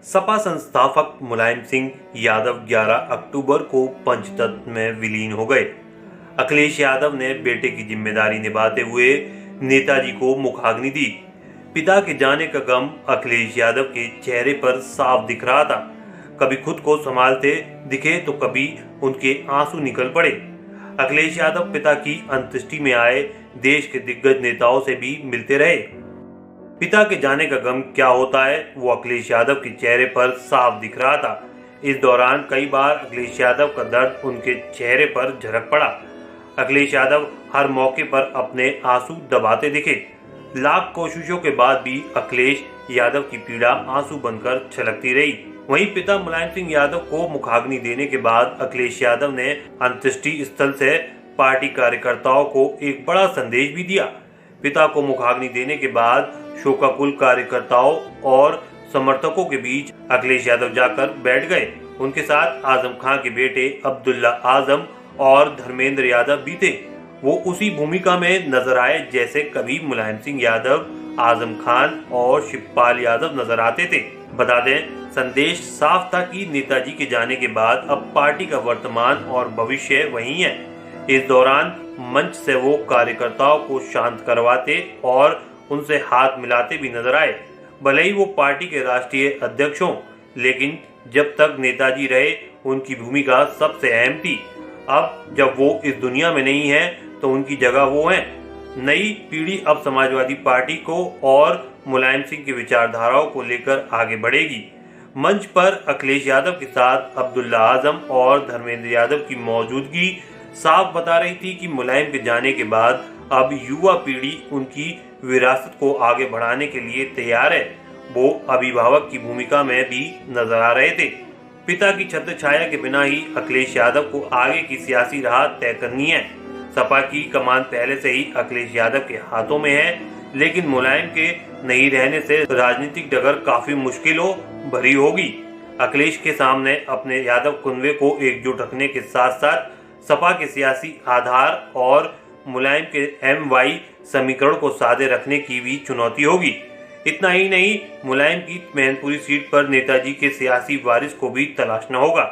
सपा संस्थापक मुलायम सिंह यादव 11 अक्टूबर को पंचतत्व में विलीन हो गए। अखिलेश यादव ने बेटे की जिम्मेदारी निभाते हुए नेताजी को मुखाग्नि दी। पिता के जाने का गम अखिलेश यादव के चेहरे पर साफ दिख रहा था। कभी खुद को संभालते दिखे तो कभी उनके आंसू निकल पड़े। अखिलेश यादव पिता की अंत्येष्टि में आए देश के दिग्गज नेताओं से भी मिलते रहे। पिता के जाने का गम क्या होता है वो अखिलेश यादव के चेहरे पर साफ दिख रहा था। इस दौरान कई बार अखिलेश यादव का दर्द उनके चेहरे पर झलक पड़ा। अखिलेश यादव हर मौके पर अपने आंसू दबाते दिखे। लाख कोशिशों के बाद भी अखिलेश यादव की पीड़ा आंसू बनकर छलकती रही। वहीं पिता मुलायम सिंह यादव को मुखाग्नि देने के बाद अखिलेश यादव ने अंत्येष्टि स्थल से पार्टी कार्यकर्ताओं को एक बड़ा संदेश भी दिया। पिता को मुखाग्नि देने के बाद शोकाकुल कार्यकर्ताओं और समर्थकों के बीच अखिलेश यादव जाकर बैठ गए। उनके साथ आजम खान के बेटे अब्दुल्ला आजम और धर्मेंद्र यादव भी थे। वो उसी भूमिका में नजर आए जैसे कभी मुलायम सिंह यादव, आजम खान और शिवपाल यादव नजर आते थे। बता दें, संदेश साफ था कि नेताजी के जाने के बाद अब पार्टी का वर्तमान और भविष्य वही है। इस दौरान मंच से वो कार्यकर्ताओं को शांत करवाते और उनसे हाथ मिलाते भी नजर आए। भले ही वो पार्टी के राष्ट्रीय अध्यक्ष हों, लेकिन जब तक नेताजी रहे उनकी भूमिका सबसे अहम थी। अब जब वो इस दुनिया में नहीं है तो उनकी जगह वो है। नई पीढ़ी अब समाजवादी पार्टी को और मुलायम सिंह की विचारधाराओं को लेकर आगे बढ़ेगी। मंच पर अखिलेश यादव के साथ अब्दुल्ला आजम और धर्मेंद्र यादव की मौजूदगी साफ बता रही थी कि मुलायम के जाने के बाद अब युवा पीढ़ी उनकी विरासत को आगे बढ़ाने के लिए तैयार है। वो अभिभावक की भूमिका में भी नजर आ रहे थे। पिता की छत्र छाया के बिना ही अखिलेश यादव को आगे की सियासी राह तय करनी है। सपा की कमान पहले से ही अखिलेश यादव के हाथों में है, लेकिन मुलायम के नहीं रहने से राजनीतिक डगर काफी मुश्किलों भरी होगी। अखिलेश के सामने अपने यादव कुनबे को एकजुट रखने के साथ साथ सपा के सियासी आधार और मुलायम के MY समीकरण को साधे रखने की भी चुनौती होगी। इतना ही नहीं, मुलायम की मैनपुरी सीट पर नेताजी के सियासी वारिस को भी तलाशना होगा।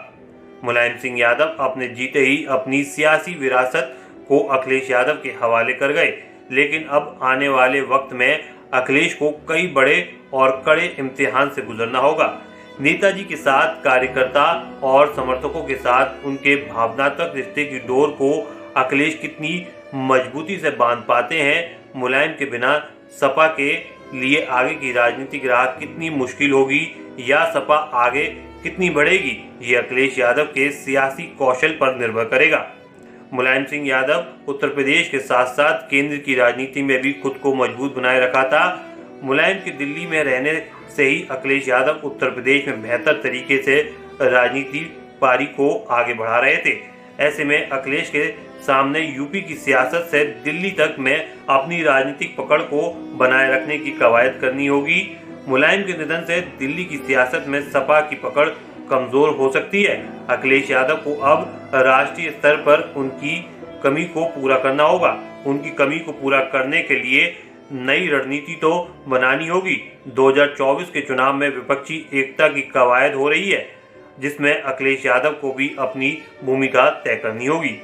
मुलायम सिंह यादव अपने जीते ही अपनी सियासी विरासत को अखिलेश यादव के हवाले कर गए, लेकिन अब आने वाले वक्त में अखिलेश को कई बड़े और कड़े इम्तिहान से गुजरना होगा। नेताजी के साथ कार्यकर्ता और समर्थकों के साथ उनके भावनात्मक रिश्ते की डोर को अखिलेश कितनी मजबूती से बांध पाते हैं। मुलायम के बिना सपा के लिए आगे की राजनीतिक राह कितनी मुश्किल होगी या सपा आगे कितनी बढ़ेगी, ये अखिलेश यादव के सियासी कौशल पर निर्भर करेगा। मुलायम सिंह यादव उत्तर प्रदेश के साथ साथ केंद्र की राजनीति में भी खुद को मजबूत बनाए रखा था। मुलायम के दिल्ली में रहने से ही अखिलेश यादव उत्तर प्रदेश में बेहतर तरीके से राजनीति पारी को आगे बढ़ा रहे थे। ऐसे में अखिलेश के सामने यूपी की सियासत से दिल्ली तक में अपनी राजनीतिक पकड़ को बनाए रखने की कवायद करनी होगी। मुलायम के निधन से दिल्ली की सियासत में सपा की पकड़ कमजोर हो सकती है। अखिलेश यादव को अब राष्ट्रीय स्तर पर उनकी कमी को पूरा करना होगा। उनकी कमी को पूरा करने के लिए नई रणनीति तो बनानी होगी। 2024 के चुनाव में विपक्षी एकता की कवायद हो रही है, जिसमें अखिलेश यादव को भी अपनी भूमिका तय करनी होगी।